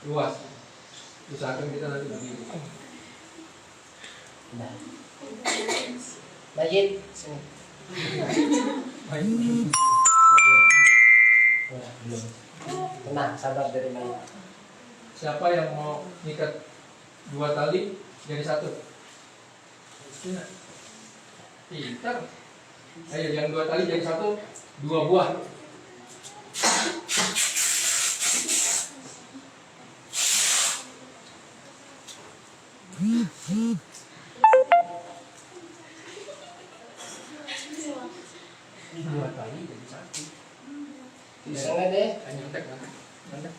luas. Usahakan kita nanti begini. Nah. Majid, sini. Belum. Tenang, sabar dari Majid. Siapa yang mau ngikat 2 tali jadi 1? Pintar. Ayo, yang 2 tali jadi 1, 2 buah. Dua tali jadi 1. Bisa nggak deh? Nyontek, nyontek.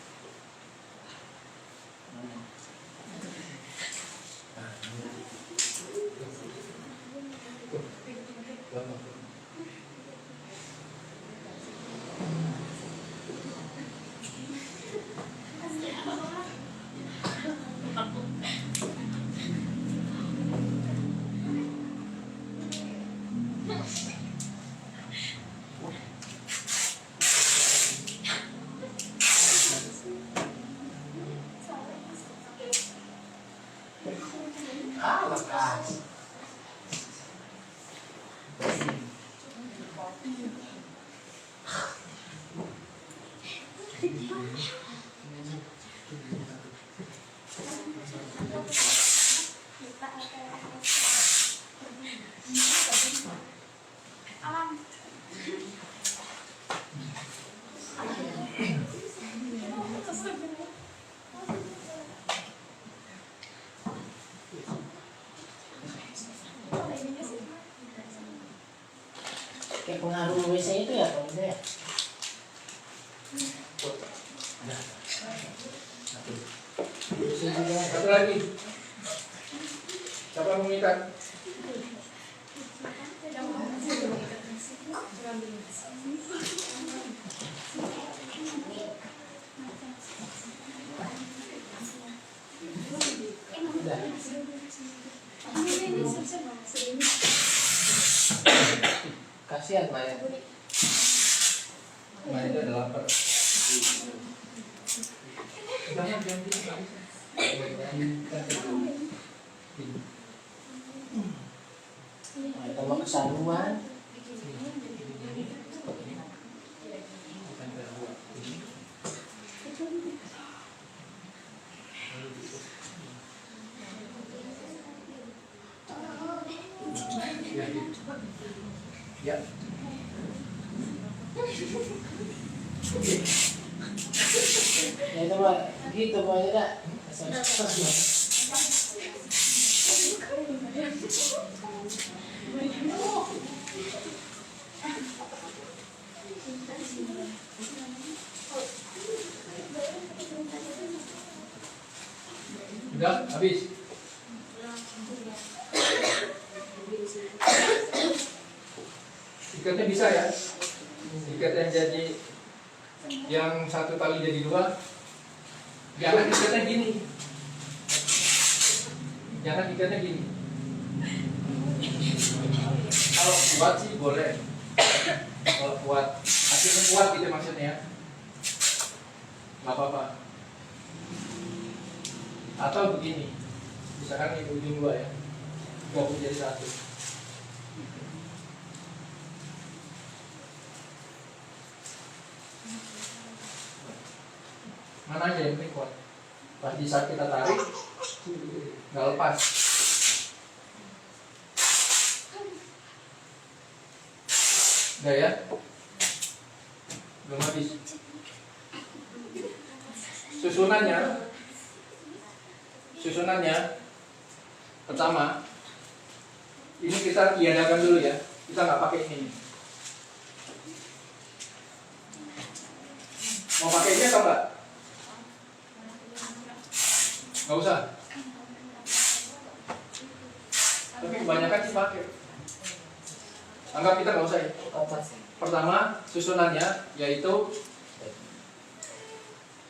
Lepas. Kayak pengaruh WC itu ya, Pak? Ya? Satu lagi. Siapa mau ngikat? Kasihan Maya. Nah, itu ada lapar. Jangan ganti. Tambah kesaluan. Ya. Ya itu mah gitu pokoknya dah. Udah, habis. Ikatnya bisa ya. Ikat yang jadi yang 1 tali jadi 2. Jangan ikatnya gini. Jangan ikatnya gini. Kalau kuat sih boleh. Kalau kuat, akhirnya kuat gitu maksudnya. Gak apa-apa. Atau begini. Misalkan ini ujung 2 ya. Gabung jadi 1. Mana aja yang penting kuat. Pas di saat kita tarik, nggak lepas. Udah ya? Belum habis. Susunannya pertama, ini kita tiadakan dulu ya. Kita nggak pakai ini. Mau pakai ini atau enggak? Nggak usah. Tapi kebanyakan sih pakai. Anggap kita nggak usah ya. Pertama, susunannya yaitu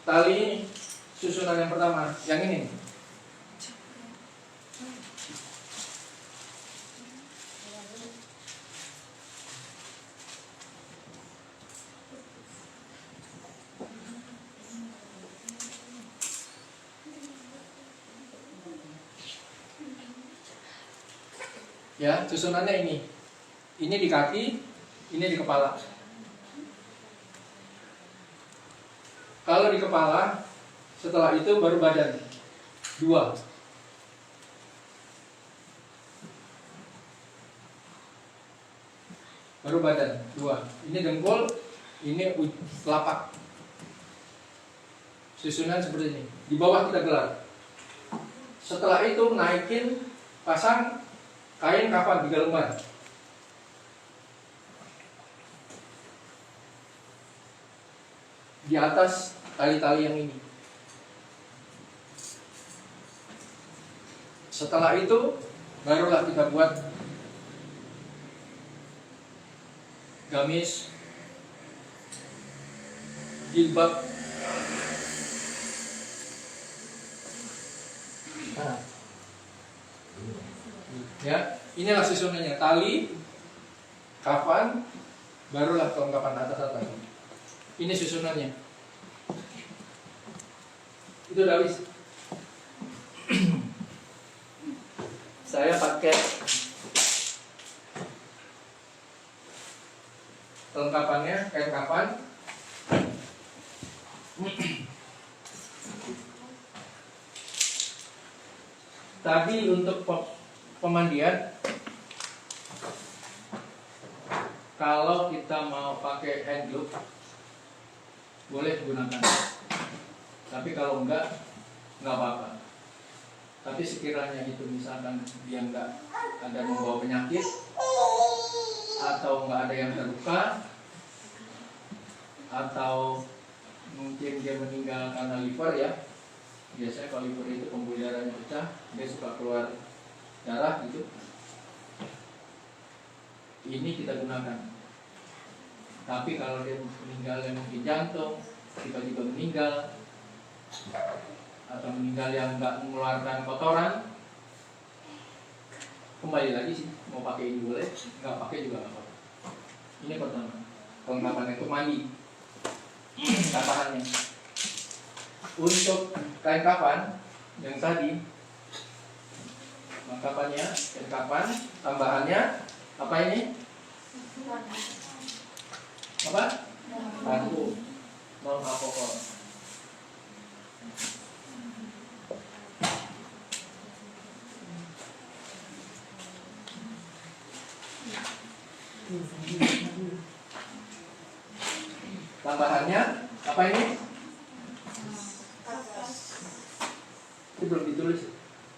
tali susunan yang pertama, yang ini. Ya, susunannya ini. Ini di kaki, ini di kepala. Kalau di kepala, setelah itu baru badan. 2. Baru badan. 2. Ini dengkul, ini telapak. Susunan seperti ini. Di bawah kita gelar. Setelah itu naikin, pasang kain kafan 3 lembar. Di atas tali-tali yang ini. Setelah itu barulah kita buat gamis, jilbab. Nah. Ya, inilah susunannya. Tali, kafan, barulah kelengkapan atas. Ini susunannya. Itu udah habis. Saya pakai kelengkapannya kain kafan. Tadi untuk pemandian, kalau kita mau pakai hand glove boleh gunakan. Tapi kalau enggak apa-apa. Tapi sekiranya itu misalkan dia enggak ada membawa penyakit atau enggak ada yang terluka atau mungkin dia meninggal karena liver ya. Biasanya kalau liver itu pembuluh darahnya pecah, dia suka keluar darah gitu. Ini kita gunakan. Tapi kalau dia meninggal yang mungkin jantung, tiba-tiba meninggal, atau meninggal yang nggak mengeluarkan kotoran, kembali lagi sih, mau pakai ini boleh, nggak pakai juga nggak apa-apa. Ini pertama, kelengkapan untuk mandi, kapahannya. Untuk kain kafan yang tadi, kapannya, kain kafan, tambahannya apa ini? Apa? Batu, non alkohol. Tambahannya apa ini? Ini belum ditulis.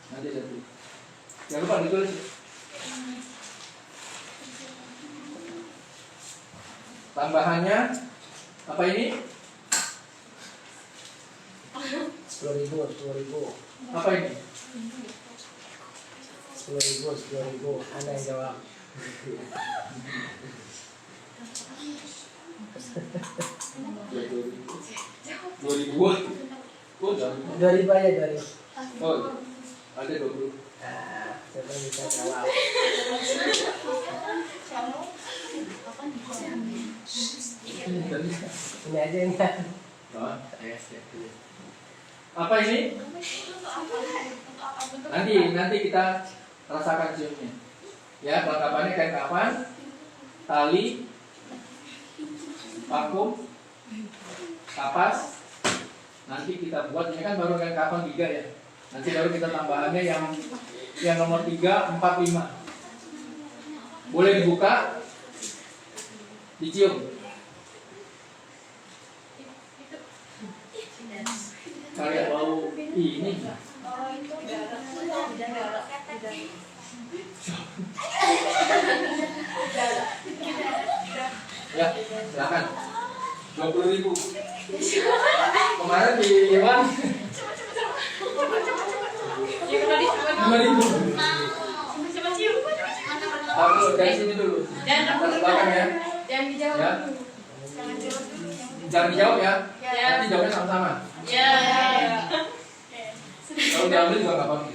Nanti saya tulis. Jangan lupa ditulis. Tambahannya apa ini? 10.000. Apa ini? 10.000. Anda yang jawab. 2.000. Oh, 2.000 aja 2.000. oh, ada 20. Nah, siapa yang bisa jawab? Ini aja ini. Apa ini? Nanti kita rasakan ciumnya. Ya, kelengkapannya kain kafan, tali, vakum, kapas. Nanti kita buat, ini kan baru kain kafan 3 ya. Nanti baru kita tambahannya yang nomor 3, 4, 5. Boleh dibuka, dicium. Kayak bau ini. Ya, silakan. 20.000. Kemarin di Iwan 5.000. Aku dari sini dulu. Silakan ya. Jangan dijawab. Ya. Jangan dijawab ya. Nanti jawabnya sama-sama. Ya. Kalau diambil juga nggak apa-apa.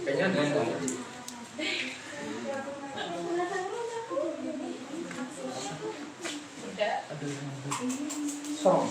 Kayaknya ada yang nggak. Song.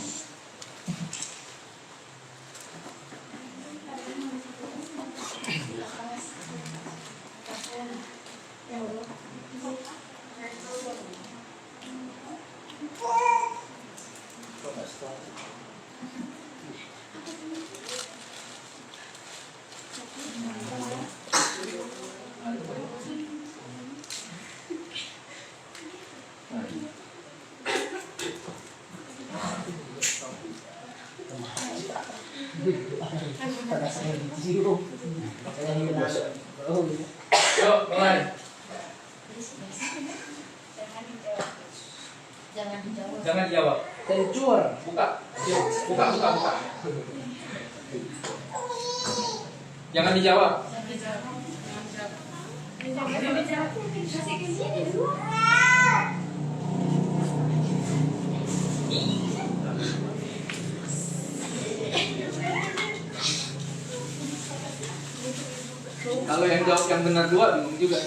Pada saya dicium, saya hilang. Oh, Yuk, mulai. jangan dijawab. Jangan dijawab. Kencur. Buka. Yuk, buka. Jangan dijawab. Kalau yang jawab yang benar dua bingung juga.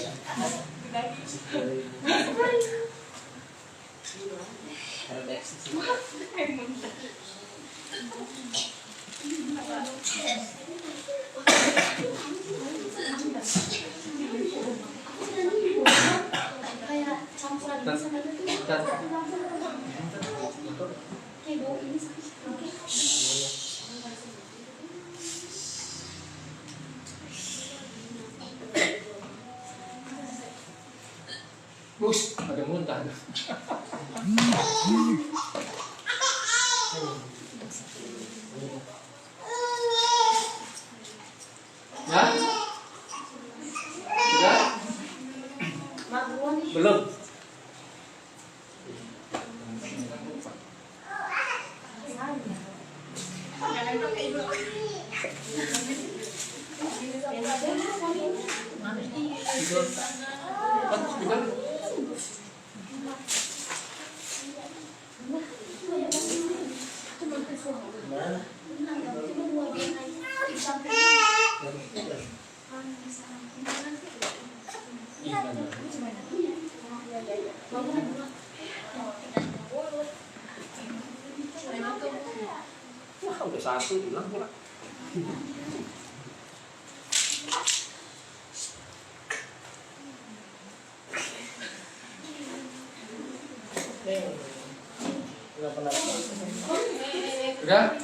Bus, ada muntah. Ya? Sudah? Belum. Wah, udah satu hilang pula. Udah?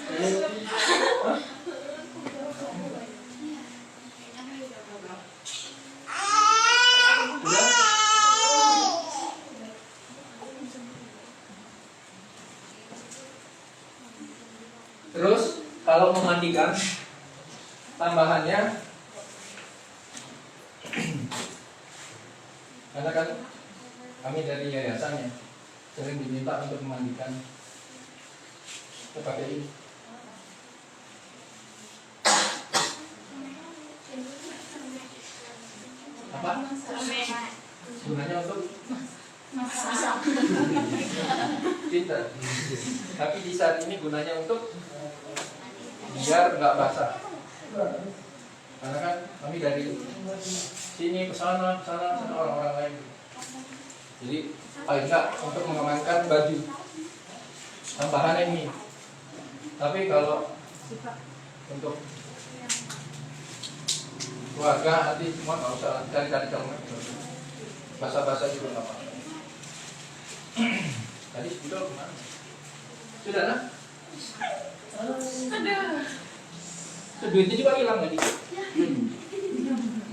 Terus kalau memandikan tambahannya, karena kan kami dari yayasannya sering diminta untuk memandikan, kita pakai ini. Apa? Gunanya untuk pintar. Tapi di saat ini gunanya untuk biar nggak basah. Karena kan kami dari sini ke sana orang-orang lain. Jadi paling nggak untuk mengamankan baju. Tambahannya ini. Tapi kalau untuk keluarga nanti semua nggak usah cari-cari celana. Basah-basah juga nggak apa-apa. Tadi spidol kemana? Sudah nah? Ada. Duitnya juga hilang tadi.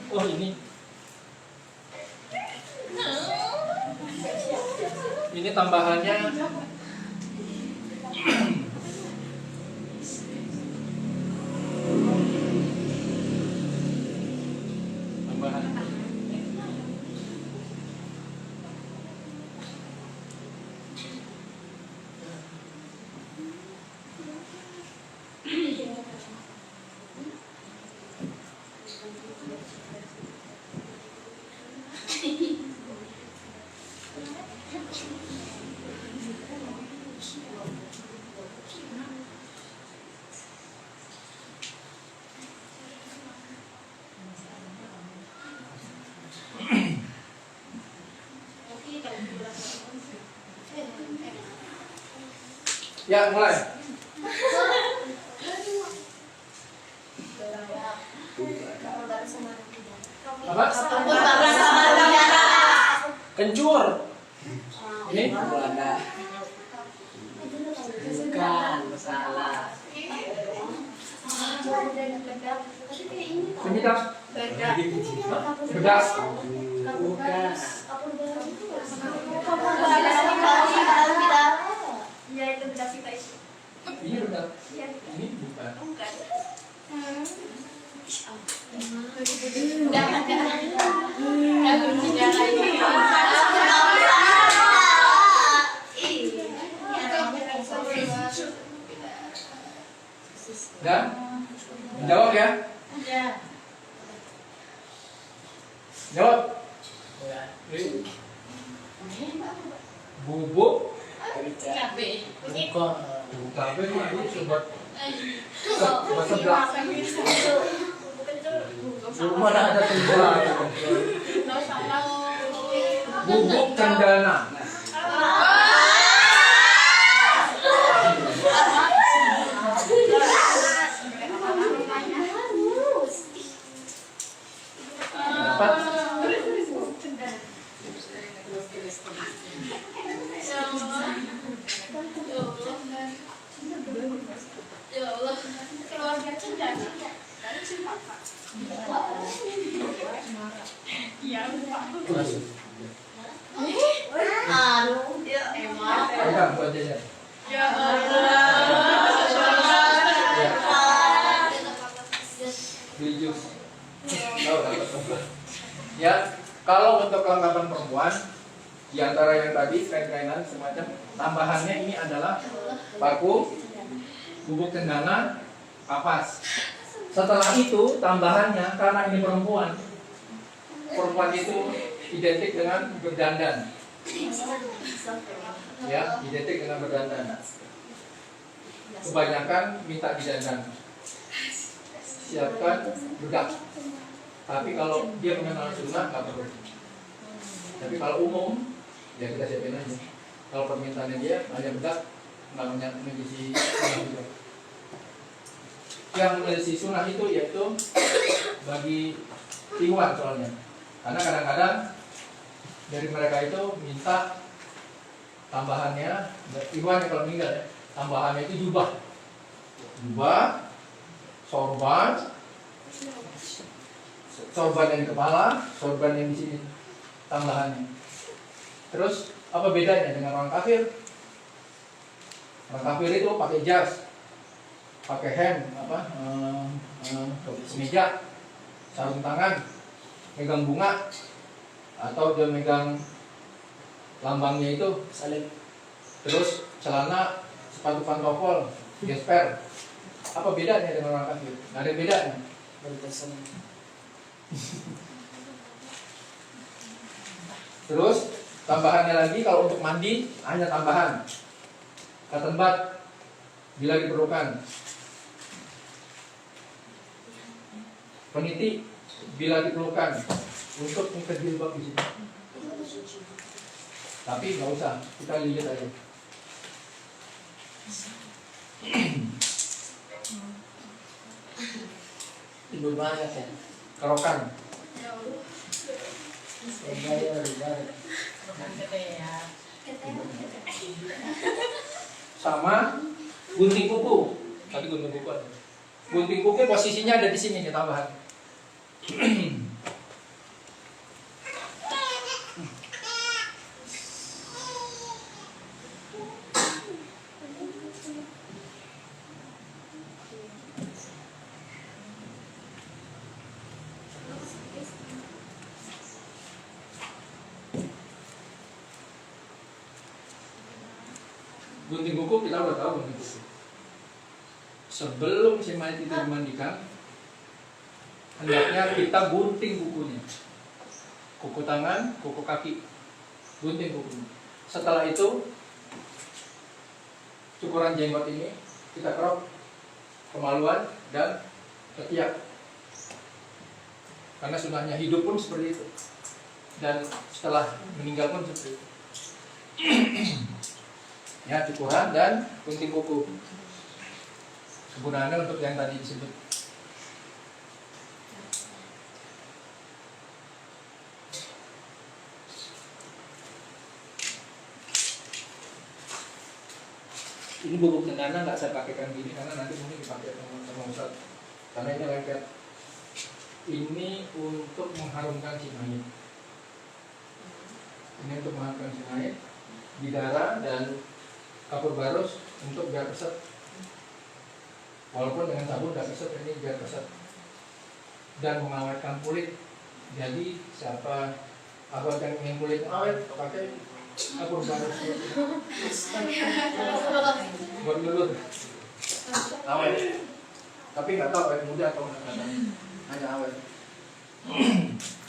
Oh ini. Ini tambahannya. Tambahan. Ya, mulai. Apa? Kencur. Ini? Bukan. Penyedap. Bedak. Bedak. Bukan. Iya itu bedak kita isi. Ini bedak. Iya. Ini bukan. Bukan. Dan jawab ya. Jawab. Bubuk. Bukan. Tapi ini sobat. Sobat sebelah. Mana ada tempat. Bubuk cendana. Dapat. Ya Allah, keluarga cendana. Dari siapa, Pak? Iya, Pak. Ya, emang. Pegang buat jajan. Ya Allah. Beli jus. Ya, kalau untuk kelengkapan perempuan, di antara yang tadi kain-kainan semacam, tambahannya ini adalah paku, bubuk cendana, kapas. Setelah itu tambahannya karena ini perempuan itu identik dengan berdandan. Ya, identik dengan berdandan. Kebanyakan minta didandan. Siapkan bedak. Tapi kalau dia mengenal sunnah nggak perlu. Tapi kalau umum ya kita siapin aja. Kalau permintaannya dia hanya bedak, nggak mengisi sunnah juga. Yang mengisi sunnah itu yaitu bagi iwan soalnya. Karena kadang-kadang dari mereka itu minta tambahannya, iwan kalau meninggal ya, tambahannya itu jubah, sorban yang di kepala, sorban yang di sini tambahannya. Terus apa bedanya dengan orang kafir? Orang kafir itu pakai jas, pakai hem, kemeja, sarung tangan, megang bunga, atau dia megang lambangnya itu salib. Terus celana, sepatu pantofel, gesper. Apa bedanya dengan orang kafir? Nggak ada bedanya. Terus tambahannya lagi kalau untuk mandi hanya tambahan cotton bud bila diperlukan, peniti bila diperlukan untuk mengikat jilbab di sini. Tapi nggak usah, kita lihat aja. Ibu banget ya. Kerokan. Sama gunting kuku. Tadi gunting kuku ada. Gunting kuku posisinya ada di sini nih tambahan. Gunting kuku kita udah tahu gunting kuku. Sebelum si mayat itu dimandikan, hendaknya kita gunting kukunya, kuku tangan, kuku kaki, gunting kukunya. Setelah itu, cukuran jenggot ini kita kerok kemaluan dan ketiak. Karena sunahnya hidup pun seperti itu, dan setelah meninggal pun seperti itu. Ya, cukuran dan gunting kuku. Kegunaannya untuk yang tadi disebut. Ini bubuk cendana nggak saya pakaikan gini karena nanti mungkin dipakai sama Ustaz. Karena ini lengket. ini untuk mengharumkan Cimahi. Ini untuk mengharumkan Cimahi. Bidara dan kapur barus untuk biar keset. Walaupun dengan sabun udah keset, ini biar keset. Dan mengawetkan kulit. Jadi siapa abang yang ingin kulit awet pakai kapur barus buat lulur awet. Tapi nggak tahu awet muda atau nggak tahu, hanya awet.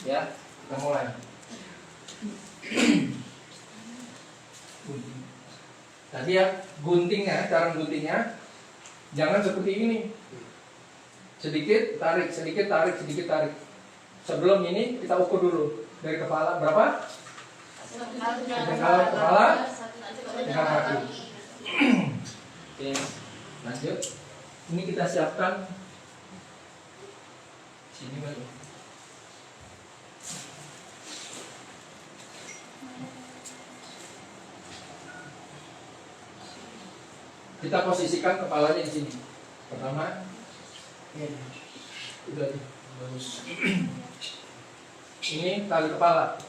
Ya, kita mulai. Gunting. Tadi ya guntingnya, cara guntingnya jangan seperti ini. Sedikit tarik, sedikit tarik, sedikit tarik. Sebelum ini kita ukur dulu dari kepala berapa? Kepala dengan kaki. Oke, lanjut. Ini kita siapkan sini baru. Kita posisikan kepalanya di sini. Pertama, udah bagus. Ini tali kepala.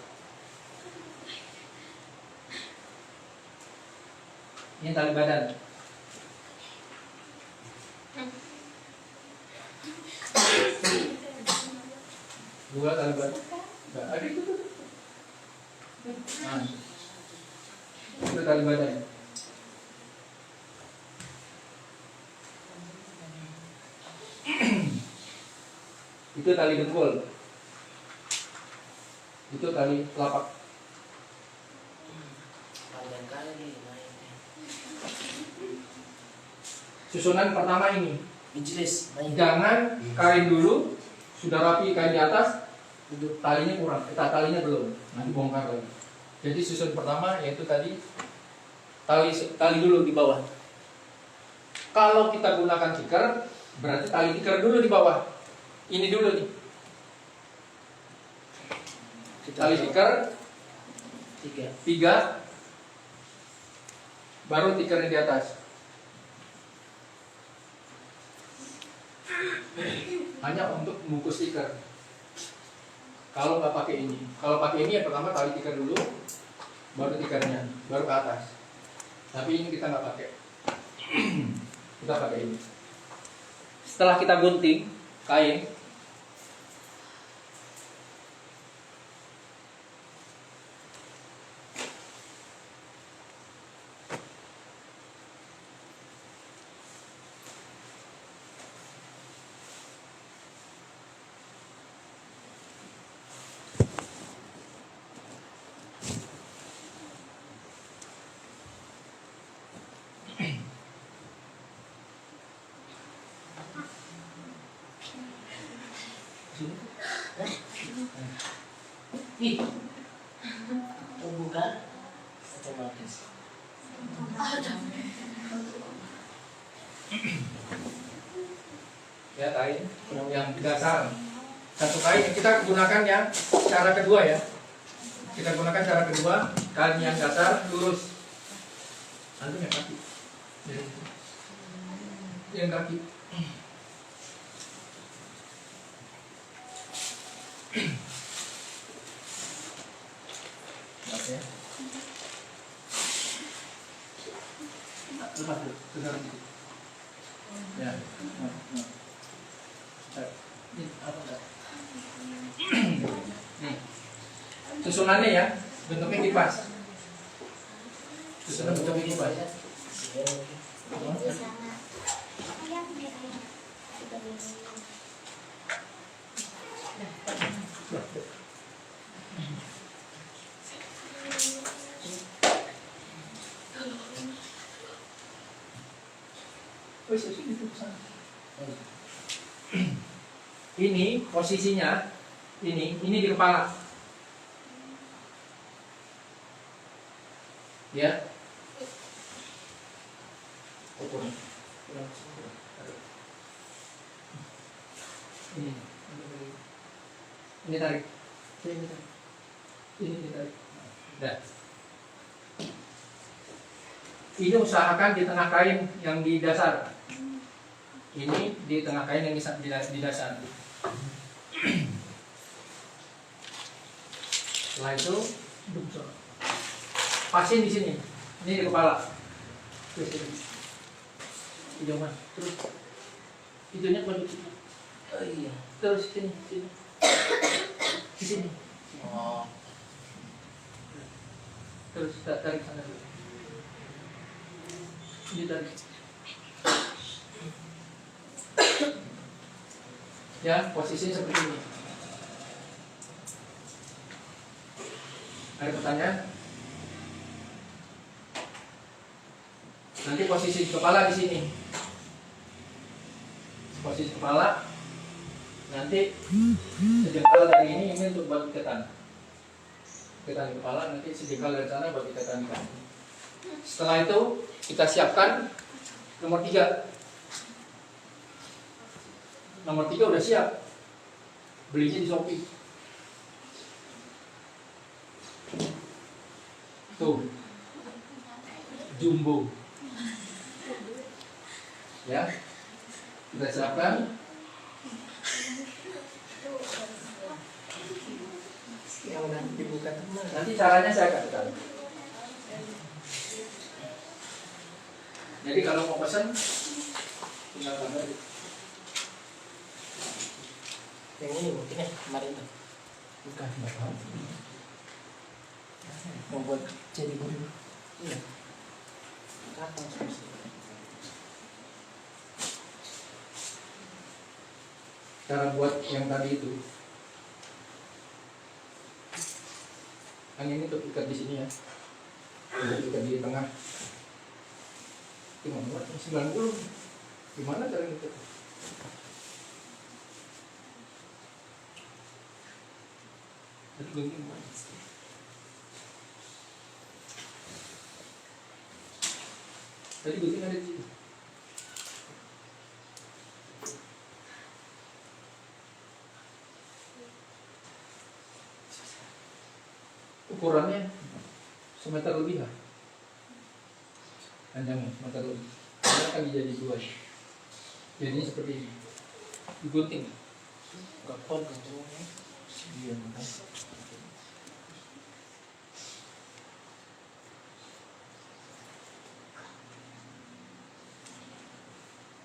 Ini tali badan. Dua tali badan. Enggak ada itu. Nah, itu tali badan. Itu tali dengkul. Itu tali telapak. Panjang kali Susunan pertama ini. Injelis. Jangan kain dulu, sudah rapi kain di atas, talinya kurang, talinya belum, nanti bongkar lagi. Jadi susun pertama yaitu tadi tali dulu di bawah. Kalau kita gunakan tikar, berarti tali tikar dulu di bawah. Ini dulu nih. Tali tikar 3, baru tikarnya di atas. Hanya untuk membungkus tikar. Kalau nggak pakai ini, kalau pakai ini ya pertama tali tikar dulu, baru tikarnya, baru ke atas. Tapi ini kita nggak pakai. Kita pakai ini. Setelah kita gunting kain, Ih, bukan? Otomatis. ya kain yang dasar. Satu kain kita gunakan yang cara kedua ya. Kita gunakan cara kedua, kain yang dasar lurus. Nanti yang kaki. Yang kaki. Oke. Lepas dulu, sekarang dikit. Ya. Ini apa enggak? Nih. Susunannya ya, bentuknya kipas. Susunan bentuknya kipas. Ini posisinya ini di kepala. Ya. Ini tarik. Ini tarik. Dah. Ini usahakan di tengah kain yang di dasar. Ini di tengah kain yang di dasar. Setelah itu pasin di sini. Ini di kepala. Terus ini. Hijau mana? Terus hijaunya maju. Oh iya. Terus sini. Di sini. Oh. Terus tarik sana dulu. Ini tarik. Ya, posisinya seperti ini. Ada pertanyaan? Nanti posisi kepala di sini. Posisi kepala. Nanti sejengkal dari ini untuk buat ikatan. Ikatan di kepala, nanti sejengkal dari sana buat ikatan di kaki. Setelah itu kita siapkan nomor 3. Nomor 3 udah siap. Belinya di Shopee. Tuh. Jumbo. Ya. Kita siapkan. Yang nanti dibuka teman. Nanti caranya saya akan tahu. Jadi kalau mau pesan tinggal kabar. Yang ini mungkin ya kemarin tuh. Bukan, enggak tahu. Mau buat jadi guru. Iya. Kapan sih? Cara buat yang tadi itu. Yang ini tuh ikat di sini ya. Ikat di tengah. Gimana buat 90? Gimana cara ikat? Tadi gunting ada di situ. Ukurannya semeter lebih lah. Panjangnya semeter lebih. Ini akan jadi 2. Jadinya seperti ini. Digunting. Gapon gitu. Iya.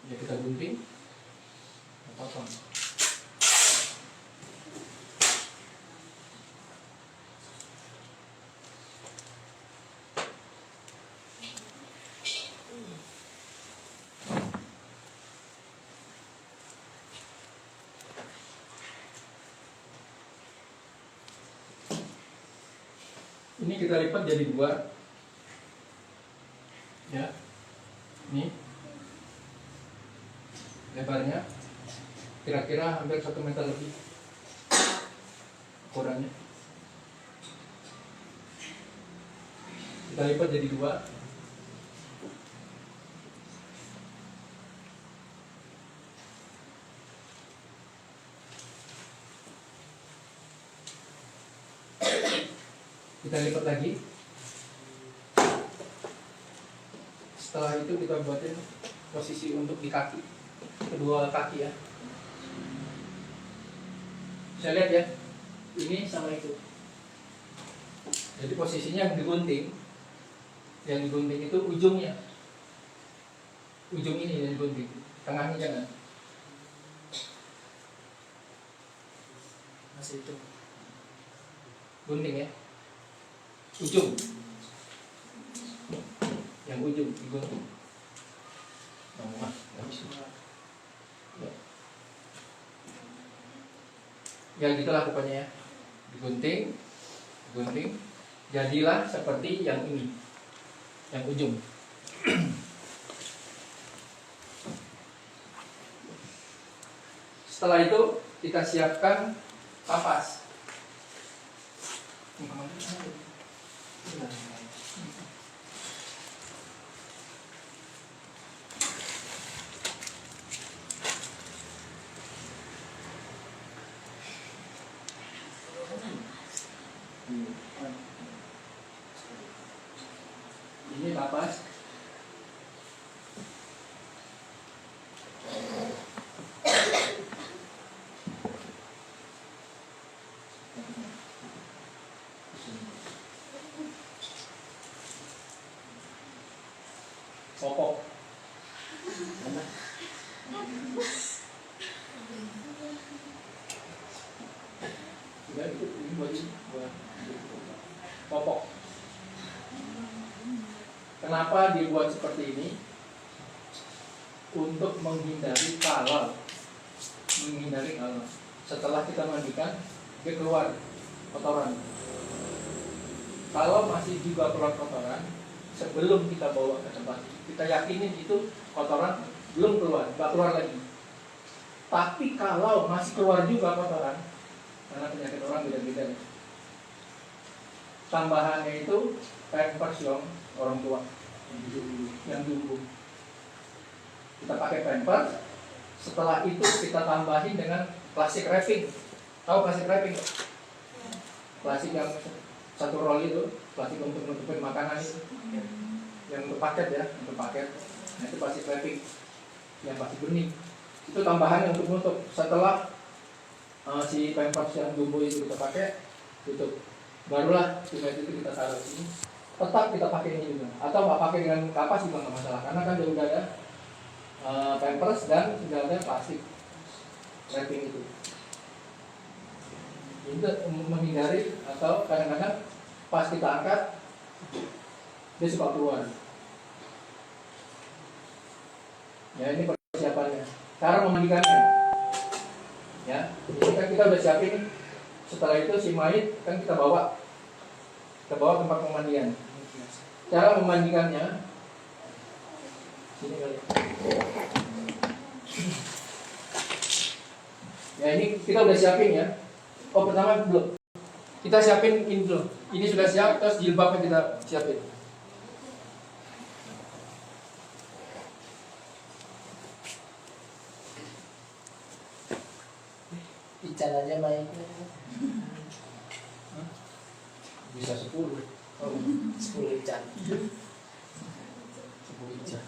Ya kita gunting. Potong. Ini kita lipat jadi 2. Ya. Ini lebarnya kira-kira hampir 1 meter lebih ukurannya. Kita lipat jadi 2. Kita lipat lagi. Setelah itu kita buatin posisi untuk di kaki, kedua kaki ya. Bisa lihat ya, ini sama itu. Jadi posisinya yang digunting itu ujungnya, ujung ini yang digunting, tengahnya jangan. Masih itu. Gunting ya, ujung, yang ujung digunting. Nah, ya gitulah pokoknya ya, digunting, jadilah seperti yang ini, yang ujung. Setelah itu kita siapkan kapas. Ini kapas. Ya, itu ini buat popok. Kenapa dibuat seperti ini? Untuk menghindari kalau setelah kita mandikan dia keluar kotoran. Kalau masih juga keluar kotoran sebelum kita bawa ke tempat, kita yakinin itu kotoran belum keluar, nggak keluar lagi. Tapi kalau masih keluar juga kotoran, karena penyakit orang beda-beda, tambahannya itu pampers orang tua yang dulu kita pakai pampers. Setelah itu kita tambahin dengan plastik wrapping. Tahu plastik wrapping? Plastik yang satu roll itu, plastik untuk menutupin makanan itu, yang untuk paket ya, untuk paket. Nah itu plastik wrapping yang plastik bening. Itu tambahannya untuk menutup. Setelah si pampers yang jumbo itu kita pakai, tutup. Barulah timet itu kita taruh sini. Tetap kita pakai ini juga. Atau nggak pakai dengan kapas juga nggak masalah, karena kan udah ada pampers dan sudah ada plastik wrapping itu. Untuk menghindari atau kadang-kadang pas kita angkat dia suka keluar. Ya ini persiapannya. Cara memandikannya. Ya, ini kan kita udah siapin. Setelah itu si mayit kan kita bawa tempat pemandian. Cara memandikannya sini kali. Ya ini kita udah siapin ya. Oh pertama belum. Kita siapin ini dulu. Ini sudah siap, terus jilbabnya kita siapin. Ican aja mainnya. Bisa 10. Oh, 10 ican. 10 ican.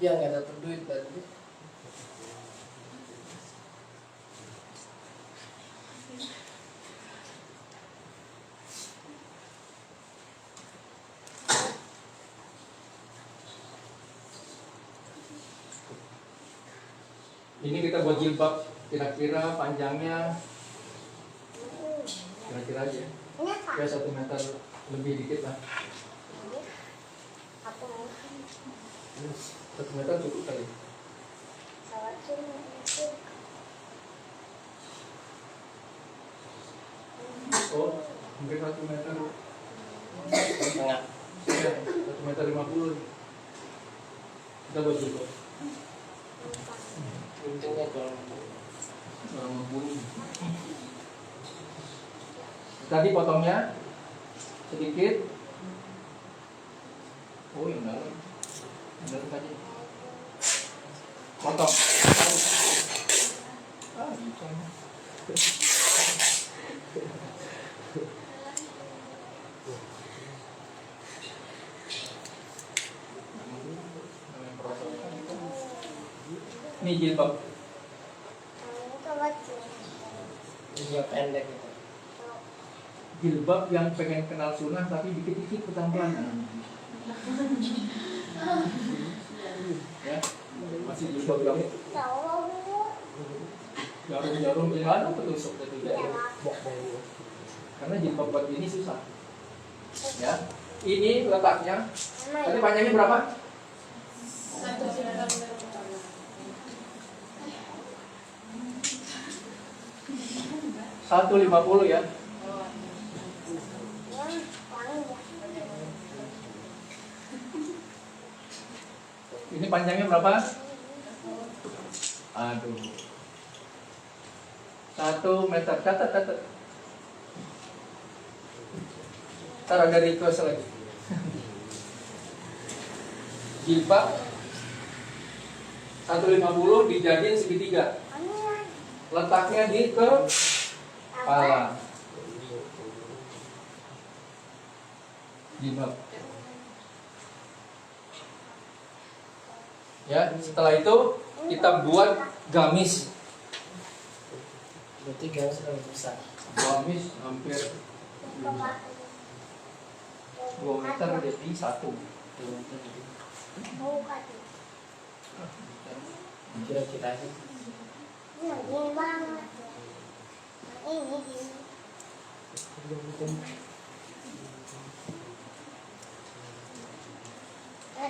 Ya nggak dapat duit berarti. Ini kita buat jilbab, kira-kira panjangnya kira-kira aja ya 1 meter lebih dikit lah. 1 meter cukup kali. Oh, mungkin 1 meter Setengah. ya, 1 meter 50. Kita buat jilbab. Untungnya kalau 50. Tadi potongnya sedikit. Oh yang dalam. Yang dalam tadi. Potong. Ah, bisa. Ini jilbab. dia pendek gitu. Jilbab yang pengen kenal sunnah tapi dikit-dikit ketambahan. Ya, masih jilbab yang jarum-jarum yang ada petusuk itu karena jilbab buat ini susah. Ya, ini letaknya. Tadi panjangnya berapa? 150 ya. Ini panjangnya berapa? Aduh. 1 meter. Catat. Ntar ada request lagi. Jilbab 150 dijadiin segitiga. Letaknya di kepala. Jilbab. Ya, setelah itu kita buat gamis. Berarti gamis lebih besar. Gamis hampir 2 meter jadi 1. Kira-kira aja.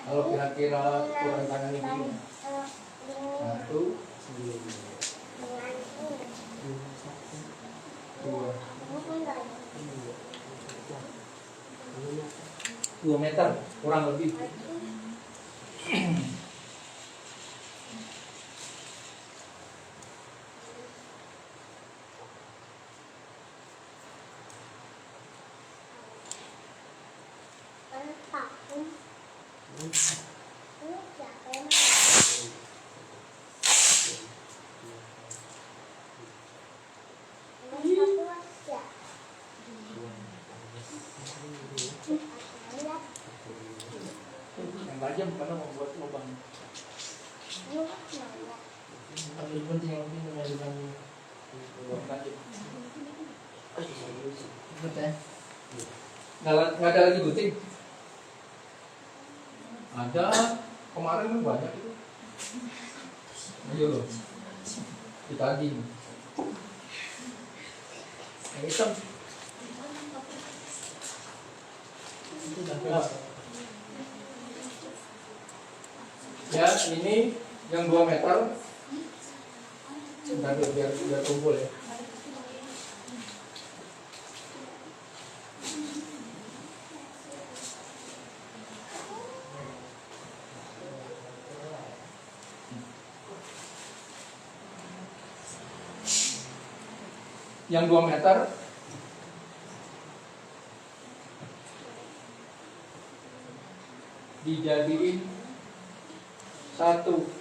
Kalau kira-kira ukuran tangan ini gimana? 1, 2 meter kurang lebih. Yang tajam karena membuat lubang. Tapi penting yang penting mengajukan Lubang tajam. ikut ya. Nggak ada lagi gunting? Ada. Kemarin kan banyak itu. Ayo loh. Ditagih. Yang hitam. Itu udah kelas. Ya, ini yang 2 meter. Sebentar biar kumpul ya. Yang 2 meter dijadiin 1.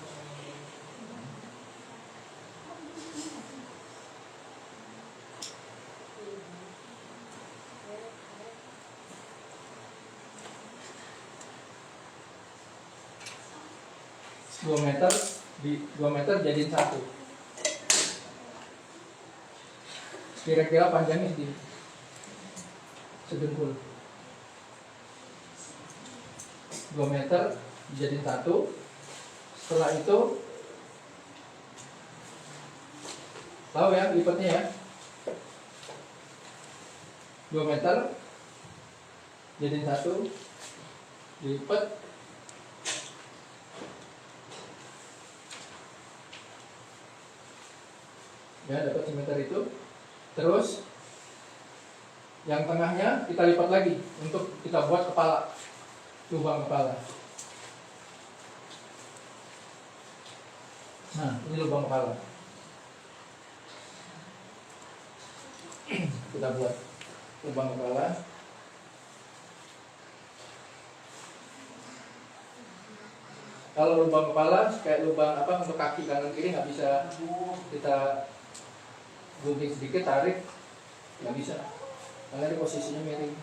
Dua meter di 2 meter jadiin 1. Kira-kira panjangnya di sedengkul. 2 meter dijadiin 1. Setelah itu tahu ya lipatnya ya. 2 meter jadiin 1, dilipat ya, dapat semeter itu. Terus yang tengahnya kita lipat lagi untuk kita buat kepala, lubang kepala. Nah, ini lubang kepala. Kita buat lubang kepala. Kalau lubang kepala kayak lubang apa untuk kaki kanan kiri nggak bisa kita gunting sedikit, tarik, nggak bisa karena ini posisinya miring.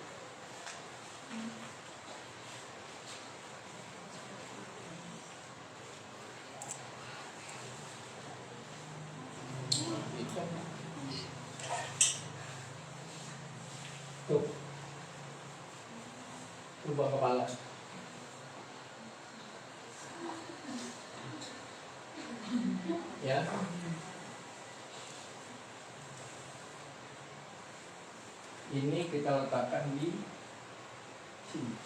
Tuh lubang kepala. Ya, ini kita letakkan di sini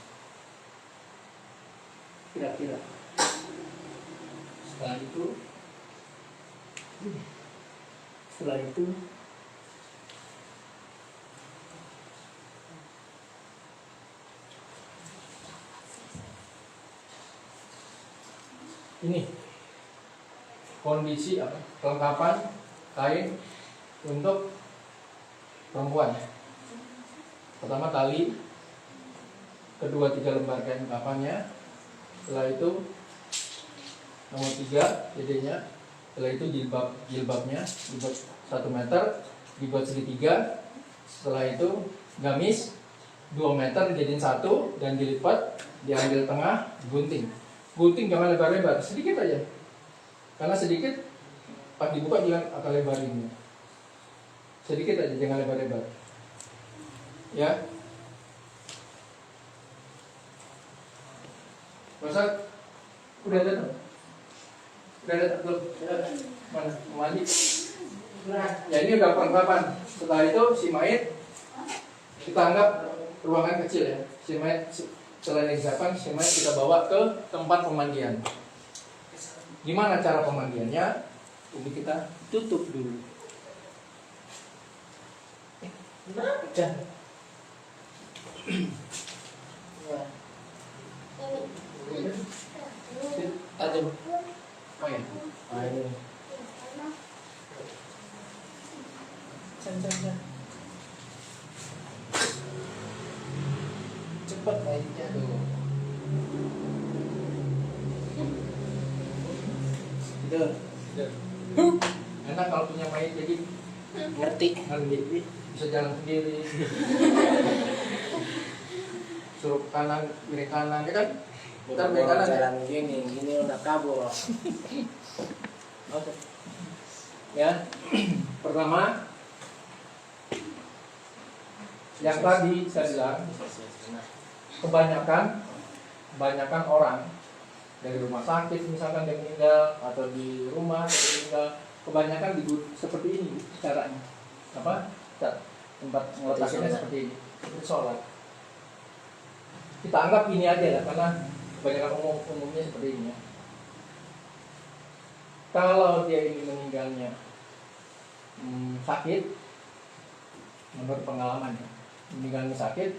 kira-kira. Setelah itu ini kondisi apa kelengkapan kain untuk perempuan. Pertama tali, kedua 3 lembar kain kapannya, setelah itu nomor 3 jadinya, setelah itu jilbabnya dibuat 1 meter, dibuat segitiga, setelah itu gamis 2 meter jadiin 1 dan dilipat, diambil tengah, gunting jangan lebar-lebar, sedikit aja karena sedikit pas dibuka jangan agak lebar ini, sedikit aja jangan lebar-lebar ya. Ustaz, udah datang? Udah datang belum? Mana? Mandi? Ya ini udah perlengkapan. Setelah itu si mayit kita anggap ruangan kecil ya. Si mayit selain disiapkan, si mayit kita bawa ke tempat pemandian. Gimana cara pemandiannya? Ini kita tutup dulu. Udah. Aduh. Oh ya. Ayo. Can. Cepat mainnya tuh. Gitu. Enak kalau punya mayit jadi Ngerti. bisa jalan sendiri. Suruh kanan, kiri kanan, ya kan? Ntar kiri kanan ya. Jalan gini udah kabur. Oke. Ya. Pertama, yang tadi saya bilang, kebanyakan orang dari rumah sakit misalkan yang meninggal atau di rumah yang meninggal, kebanyakan seperti ini caranya. Apa? Tempat meletakkannya seperti ini, seperti sholat. Kita anggap ini aja lah, karena kebanyakan umumnya seperti ini ya. Kalau dia ini meninggalnya sakit, menurut pengalaman ya, meninggalnya sakit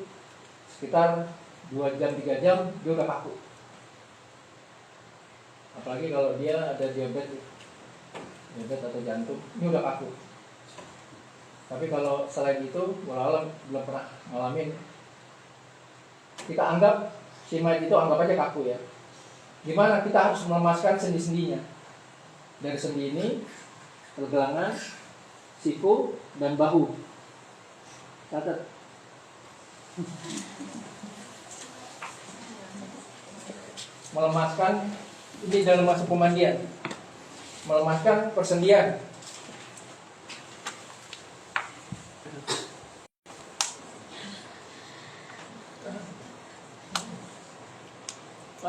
sekitar 2 jam 3 jam dia udah kaku. Apalagi kalau dia ada diabetes atau jantung, ini udah kaku. Tapi kalau selain itu, walau belum pernah ngalamin, kita anggap si mayat itu anggap aja kaku ya. Gimana? Kita harus melemaskan sendi-sendinya. Dari sendi ini, pergelangan, siku, dan bahu. Catat. Melemaskan, ini dalam masuk pemandian. Melemaskan persendian.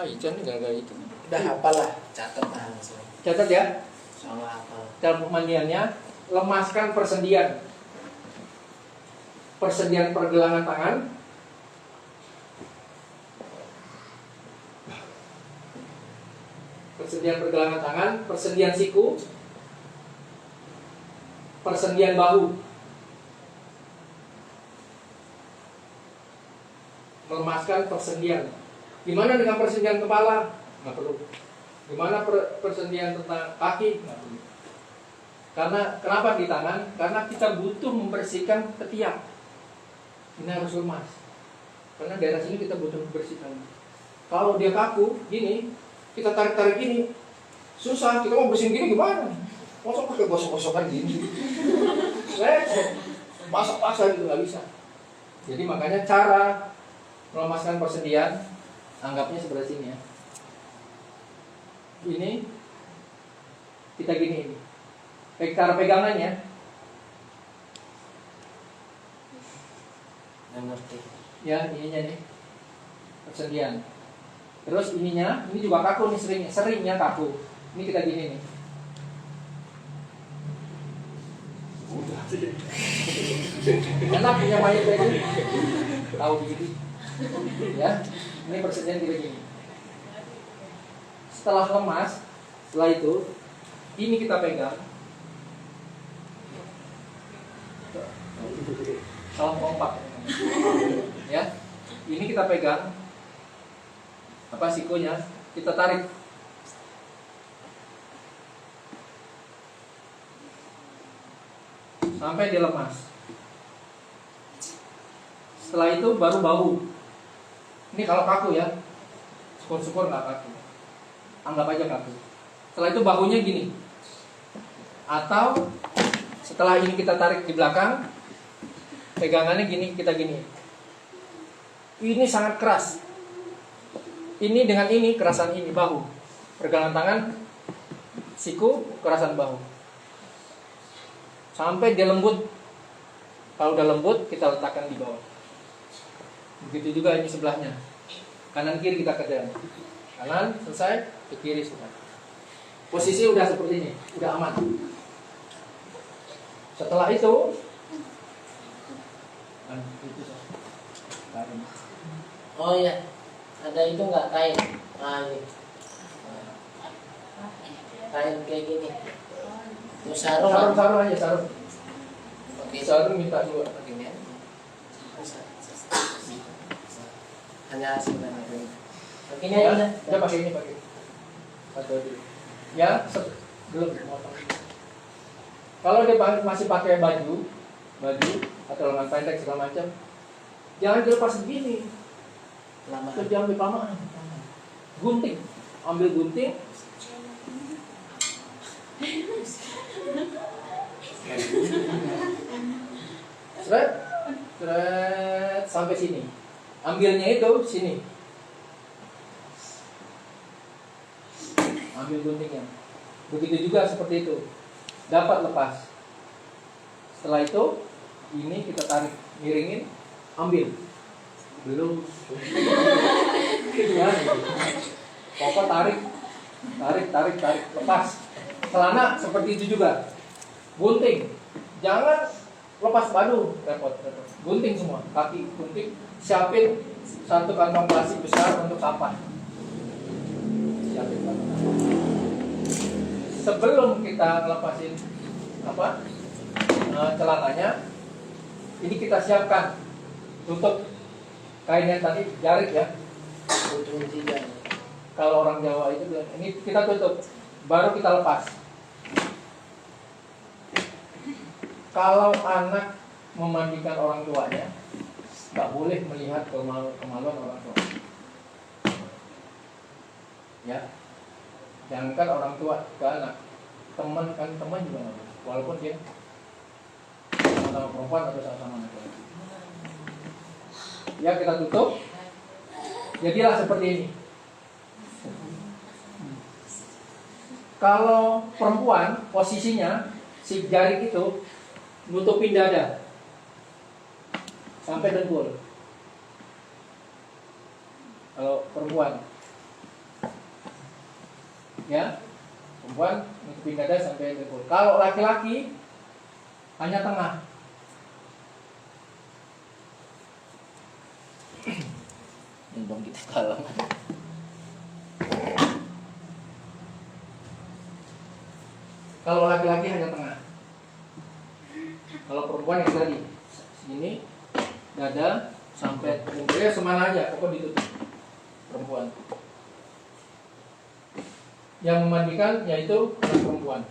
Ican gara-gara itu. Udah hafal lah, catat langsung. Catat ya. Sama hafal. Dalam pemandiannya, lemaskan persendian. Persendian pergelangan tangan. Persendian pergelangan tangan, persendian siku, persendian bahu. Melemaskan persendian. Gimana dengan persendian kepala? Nggak perlu. Gimana persendian tentang kaki? Nggak perlu. Karena kenapa di tangan? Karena kita butuh membersihkan ketiak. Ini harus lemas. Karena daerah sini kita butuh membersihkan. Kalau dia kaku, gini, kita tarik-tarik gini, susah. Kita mau bersihin gini gimana? Masa pakai gosok-gosokan gini? Pasang-pasang gitu nggak bisa. Jadi makanya cara melemaskan persendian, anggapnya sebelah sini ya. Ini kita gini. Cara pegangannya. Nggak ngerti. Ya, ininya nih. Persendian. Terus ininya, ini juga kaku nih seringnya kaku. Ini kita gini nih. Udah. Enak punya mayat kayak gini. Tahu diri. Ya, ini persendian kita gini. Setelah lemas, setelah itu, ini kita pegang. Salam kompak. Ya, ini kita pegang. Apa sikunya? Kita tarik. Sampai dia lemas. Setelah itu baru bahu. Ini kalau kaku ya. Syukur-syukur nggak kaku. Anggap aja kaku. Setelah itu bahunya gini. Atau setelah ini kita tarik di belakang, pegangannya gini, kita gini. Ini sangat keras. Ini dengan ini, kerasan ini, bahu. Pergelangan tangan, siku, kerasan bahu. Sampai dia lembut. Kalau udah lembut, kita letakkan di bawah. Begitu juga ini sebelahnya. Kanan kiri kita kerjakan. Kanan selesai, ke kiri sudah. Posisi udah seperti ini, udah aman. Setelah itu, Oh iya, ada itu nggak kain? Nah ini, kain kayak gini. Terus sarung. sarung aja sarung. Oke, Sarung minta dua. begini ya. Hanya sebenarnya. Begini Ya, aja. udah pakai ini pakai. Satu dulu. Ya, belum motong. Kalau dia masih pakai baju atau lengan pendek segala macam, jangan dilepas begini. Lama. Terus diambil kelamaan. Gunting, ambil gunting. Seret, sampai sini. Ambilnya itu sini. Ambil guntingnya. Begitu juga seperti itu. Dapat lepas. Setelah itu, ini kita tarik, miringin, ambil. Belum. Ya, gitu. Pokok tarik, lepas. Celana seperti itu juga. Gunting. Jangan lepas baju, repot. Gunting semua, kaki gunting. Siapin satu kantong plastik besar untuk sampah. Siapin kantong. Sebelum kita ngelepasin celananya, ini kita siapkan tutup kainnya tadi, jarik ya. Ujung tiga. Kalau orang Jawa itu bilang, ini kita tutup, baru kita lepas. Kalau anak memandikan orang tuanya, nggak boleh melihat kemaluan orang tua. Ya, jangankan orang tua ke anak, teman juga nggak boleh, walaupun dia sama-sama perempuan atau sama-sama laki-laki. Ya, kita tutup. Jadilah seperti ini. Kalau perempuan, posisinya si jari itu nutupin dada sampai dengkul. Kalau perempuan, ya, perempuan nutupin dada sampai dengkul. Kalau laki-laki hanya tengah. Dong kita kalah. Kalau laki-laki hanya tengah. Kalau perempuan yang tadi sini dada sampai dengkulnya semana aja, pokoknya ditutup. Perempuan. Yang memandikan yaitu anak perempuan,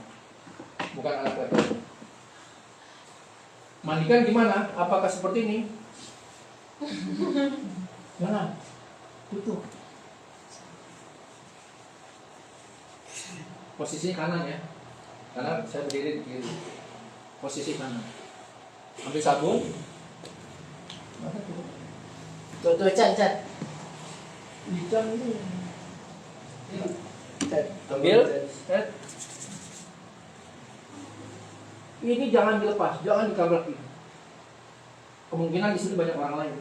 bukan anak laki-laki. Mandikan gimana? Apakah seperti ini? Jangan. Tutup. Posisi kanan ya. Karena saya berdiri di kiri. Posisi kanan. Ambil sabun. Tuh, cat. Bicara ini. Ambil. Ini jangan dilepas, jangan dikabrakin. Kemungkinan di sini banyak orang lain.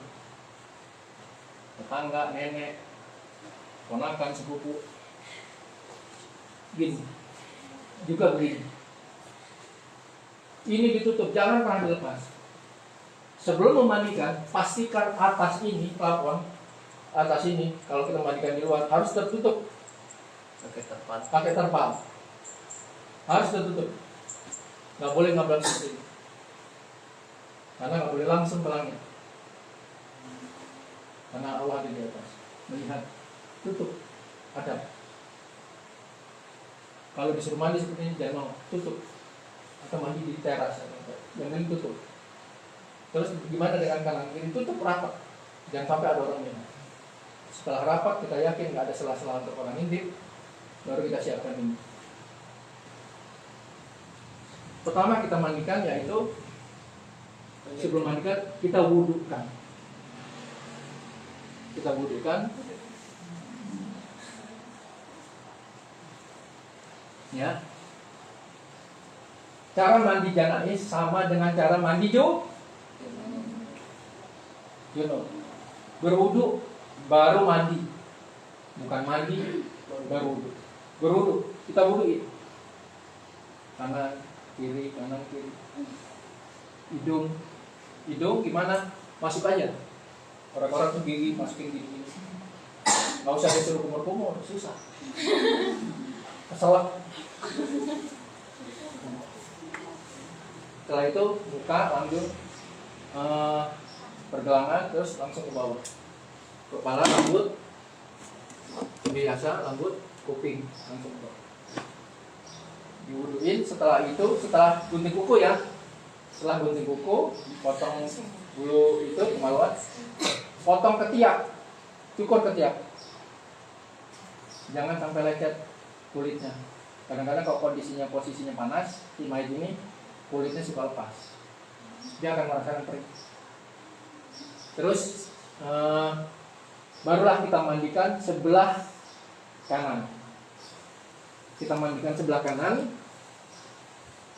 Tetangga, nenek, ponakan, sepupu. Gini. Juga begini. Ini ditutup, jangan pernah dilepas. Sebelum memandikan, pastikan atas ini, plafon, atas ini, kalau kita mandikan di luar, harus tertutup. Pakai terpal. Harus tertutup. Nggak boleh ngabrak seperti ini. Karena nggak boleh langsung ke langit. Karena Allah ada di atas. Melihat. Tutup. Adab. Kalau disuruh mandi seperti ini, jangan mau. Tutup. Atau mandi di teras. Jangan tutup. Terus gimana dengan kanan kiri? Tutup rapat. Jangan sampai ada orang yang. Setelah rapat, kita yakin nggak ada sela-sela untuk orang intip. Baru kita siapkan ini. Pertama kita mandikan, yaitu sebelum mandikan kita wudukan. Kita wudukan. Ya. Cara mandi janais sama dengan cara mandi junub. Berwudu baru mandi. bukan mandi, baru wudhu. Berwudhu, kita wudhuin. Kanan, kiri, kanan, kiri. Hidung gimana? Masuk aja. Orang-orang tuh gigi masukin gini. Nggak usah disuruh kumur-kumur, susah. Keselak. Setelah itu buka, lanjut pergelangan, terus langsung ke bawah. Kepala, rambut, biasa, rambut, kuping, langsung ke bawah. Diwuduin. Setelah itu, setelah gunting kuku ya. Setelah gunting kuku, potong bulu itu kemaluan, potong ketiak, cukur ketiak. Jangan sampai lecet kulitnya. Kadang-kadang kalau posisinya panas, timah ini kulitnya suka lepas. Dia akan merasakan perih. Terus barulah kita mandikan sebelah kanan. Kita mandikan sebelah kanan.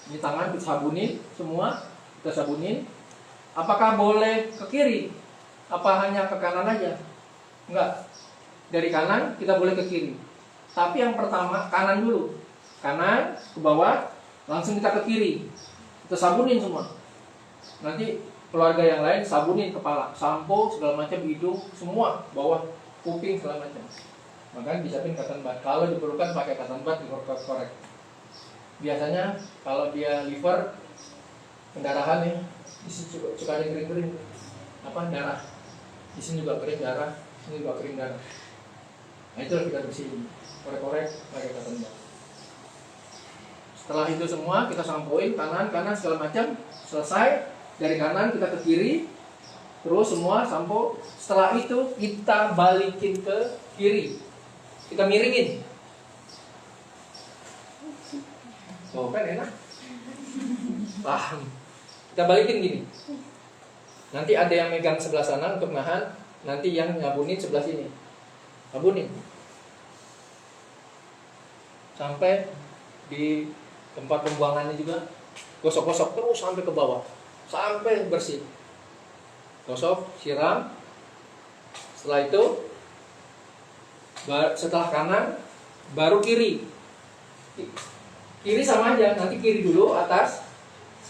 Ini tangan kita sabunin semua, kita sabunin. Apakah boleh ke kiri? Apa hanya ke kanan aja? Enggak. Dari kanan kita boleh ke kiri. Tapi yang pertama kanan dulu. Kanan ke bawah, langsung kita ke kiri. Kita sabunin semua. Nanti keluarga yang lain sabunin kepala, sampo segala macam, hidung, semua, bawah, kuping segala macam. Makanya disiapin cotton bud. Kalau diperlukan pakai cotton bud dikorek-korek. Biasanya kalau dia liver pendarahan ya, suka ada kering-kering. Darah. Di sini juga kering darah, sini juga kering darah. Nah itu kita bersihin, korek-korek pakai cotton bud. Setelah itu semua kita sampoin kanan segala macam, selesai. Dari kanan kita ke kiri, terus semua sampo. Setelah itu kita balikin ke kiri, kita miringin. Oh kan enak, paham. Kita balikin gini. Nanti ada yang megang sebelah sana untuk nahan, nanti yang ngabunin sebelah sini. Ngabunin sampai di tempat pembuangannya juga, gosok-gosok terus sampai ke bawah, sampai bersih. Gosok, siram. Setelah itu, setelah kanan, baru kiri. Kiri sama aja, nanti kiri dulu atas,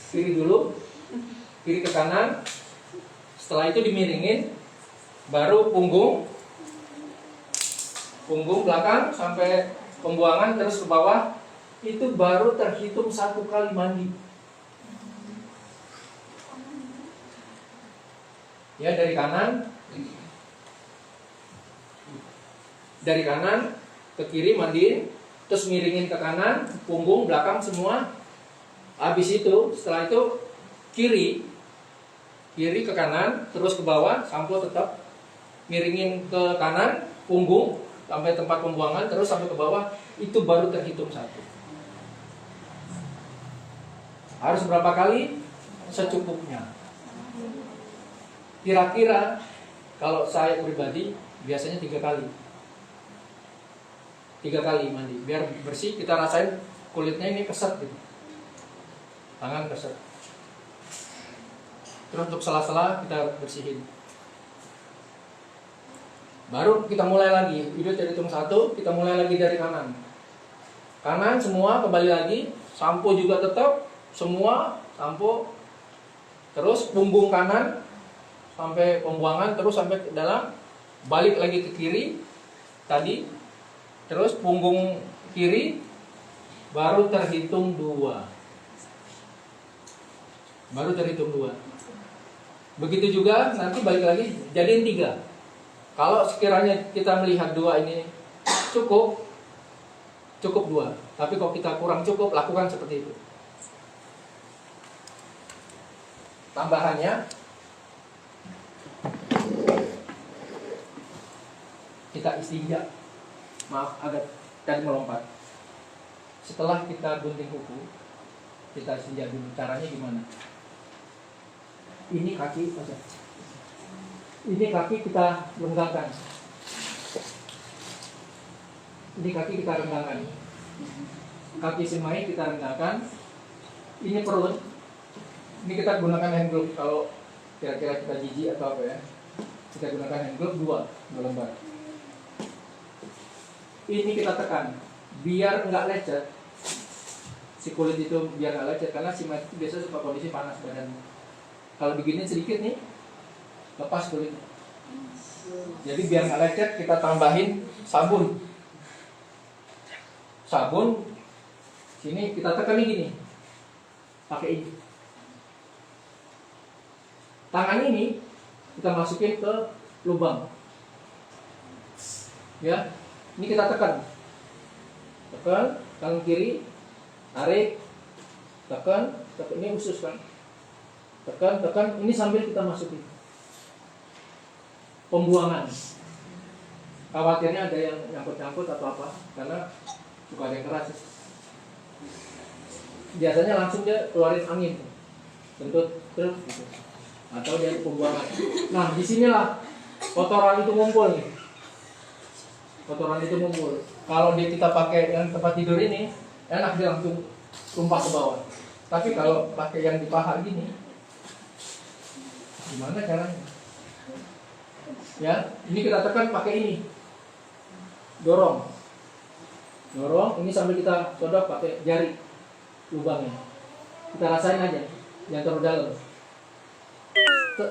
kiri dulu, kiri ke kanan. Setelah itu dimiringin, baru punggung belakang sampai pembuangan terus ke bawah. Itu baru terhitung 1 kali mandi. Ya, dari kanan ke kiri mandiin, terus miringin ke kanan, punggung, belakang semua. Habis itu, setelah itu kiri ke kanan, terus ke bawah, sampo tetap miringin ke kanan, punggung sampai tempat pembuangan, terus sampai ke bawah. Itu baru terhitung 1. Harus berapa kali? Secukupnya. Kira-kira kalau saya pribadi biasanya 3 kali. 3 kali mandi biar bersih. Kita rasain kulitnya ini keset gitu, tangan keset. Terus untuk sela-sela kita bersihin. Baru kita mulai lagi. Video dari hitung 1, kita mulai lagi dari kanan. Kanan semua kembali lagi, sampo juga tetap semua sampo. Terus punggung kanan sampai pembuangan, terus sampai ke dalam, balik lagi ke kiri tadi. Terus punggung kiri baru terhitung 2. Begitu juga nanti balik lagi jadiin 3. Kalau sekiranya kita melihat 2 ini cukup 2. Tapi kalau kita kurang cukup, lakukan seperti itu. Tambahannya, kita istinja. Maaf, agak tadi melompat. Setelah kita gunting kuku, kita istinja dulu. Caranya gimana? Ini kaki kita renggangkan. Kaki semai kita renggangkan. Ini perut. Ini kita gunakan hand glove kalau kira-kira kita jijik atau apa ya. Kita gunakan hand glove 2 lembar. ini kita tekan biar nggak lecet. Si kulit itu biar nggak lecet karena si mayat itu biasanya suka kondisi panas badannya. Kalau begini sedikit nih lepas kulit. Jadi biar nggak lecet kita tambahin sabun. Sabun sini kita tekan gini. Pakai ini. Tangan ini kita masukin ke lubang. Ya, ini kita tekan. Tekan, tangan kiri, tarik, tekan, ini usus kan. Tekan, ini sambil kita masukin. Pembuangan. Khawatirnya ada yang nyangkut-nyangkut atau apa, karena suka ada yang keras. Biasanya langsung dia keluarin angin, kentut, gitu. Atau dia pembuangan. Nah, disinilah kotoran itu ngumpul nih. Kotoran itu ngumpul. Kalau kita pakai yang tempat tidur ini, enak dia langsung tumpah ke bawah. Tapi kalau pakai yang di paha gini, gimana caranya? Ya, ini kita tekan pakai ini, dorong, ini sambil kita sodok pakai jari lubangnya. Kita rasain aja, jangan terlalu dalam.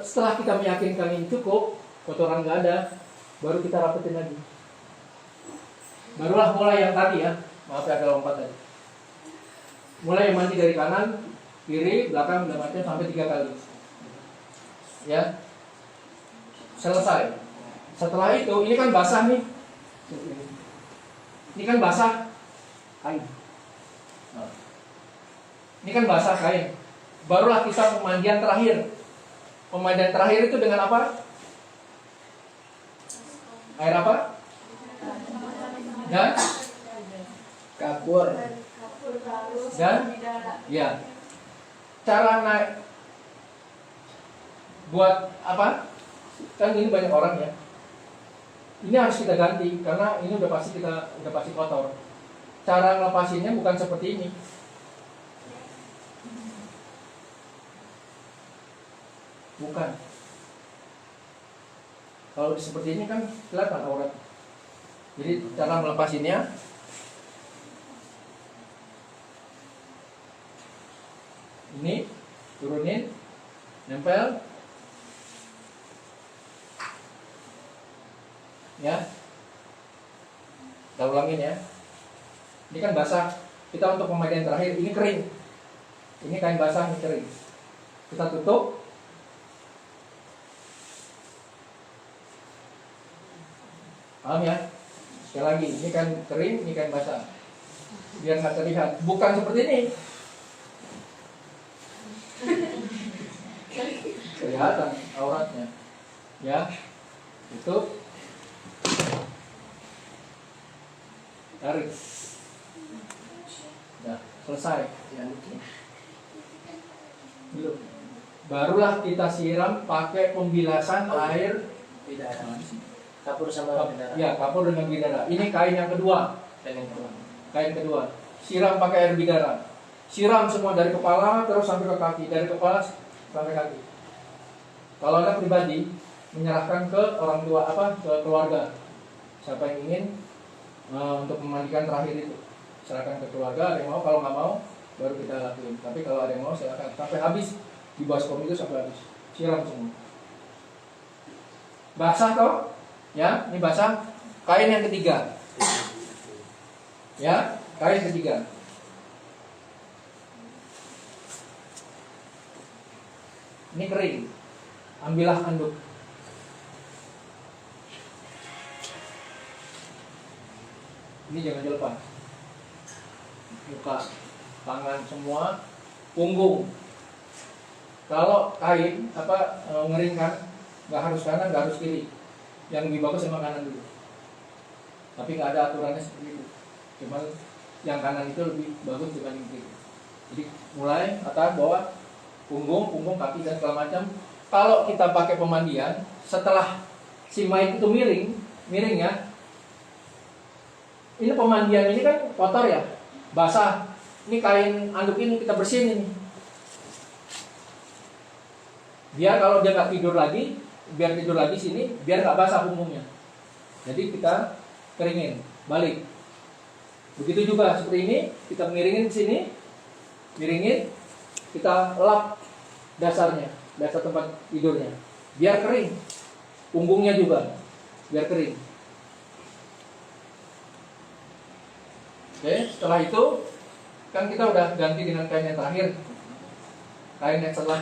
Setelah kita meyakinkan ini cukup, kotoran nggak ada, baru kita rapetin lagi. Barulah mulai yang tadi ya, maaf ya ada lompat tadi. Mulai mandi dari kanan, kiri, belakang, dan macam sampai 3 kali. Ya, selesai. Setelah itu, ini kan basah nih. Ini kan basah kain. Ini kan basah kain. Barulah kita pemandian terakhir. Pemandian terakhir itu dengan apa? Air apa? Dan Kapur. dan ya, cara naik buat apa? Kan ini banyak orang ya. Ini harus kita ganti karena ini udah pasti kotor. Cara ngelepasinnya bukan seperti ini. Bukan. Kalau seperti ini kan kelihatan aurat. Jadi cara melepasinnya ini turunin, nempel, ya. Kita ulangin ya. Ini kan basah. Kita untuk pemandian terakhir ini kering. Ini kain basah, ini kering. Kita tutup. Paham ya? Sekali lagi, ini kan kering, ini kan basah. Biar nggak terlihat. Bukan seperti ini. Kelihatan auratnya. Ya. Itu. Tarik. Nah, selesai. Belum. Barulah kita siram pakai pembilasan air Bidara. Kapur sama bidara. Ya, kapur dengan bidara. Ini kain yang kedua. Kain kedua. Siram pakai air bidara. Siram semua dari kepala terus sampai ke kaki, dari kepala sampai kaki. Kalau Anda pribadi menyerahkan ke orang tua ke keluarga. Siapa yang ingin untuk memandikan terakhir itu, serahkan ke keluarga. Ada yang mau, kalau nggak mau baru kita lakuin. Tapi kalau ada yang mau silakan sampai habis di baskom itu sampai habis. Siram semua. Basah toh? Ya, ini basah. Kain yang ketiga. Ya, kain ketiga. Ini kering. Ambillah anduk. Ini jangan dilepas. Muka, tangan semua, punggung. Kalau kain ngeringkan, nggak harus kanan, nggak harus kiri. Yang lebih bagus sama kanan dulu. Tapi nggak ada aturannya seperti itu. Cuma yang kanan itu lebih bagus dibanding kiri. Jadi mulai atas, bawah, punggung, kaki dan segala macam. Kalau kita pakai pemandian, setelah si mayat itu miring ya. Ini pemandian ini kan kotor ya, basah. Ini kain anduk ini kita bersihin ini. Biar kalau dia nggak tidur lagi, biar tidur lagi sini, biar nggak basah punggungnya. Jadi kita keringin. balik. Begitu juga seperti ini, kita miringin sini, miringin, kita lap dasarnya, dasar tempat tidurnya, biar kering. Punggungnya juga, biar kering. Oke, setelah itu kan kita udah ganti dengan kain yang terakhir, kain yang setelah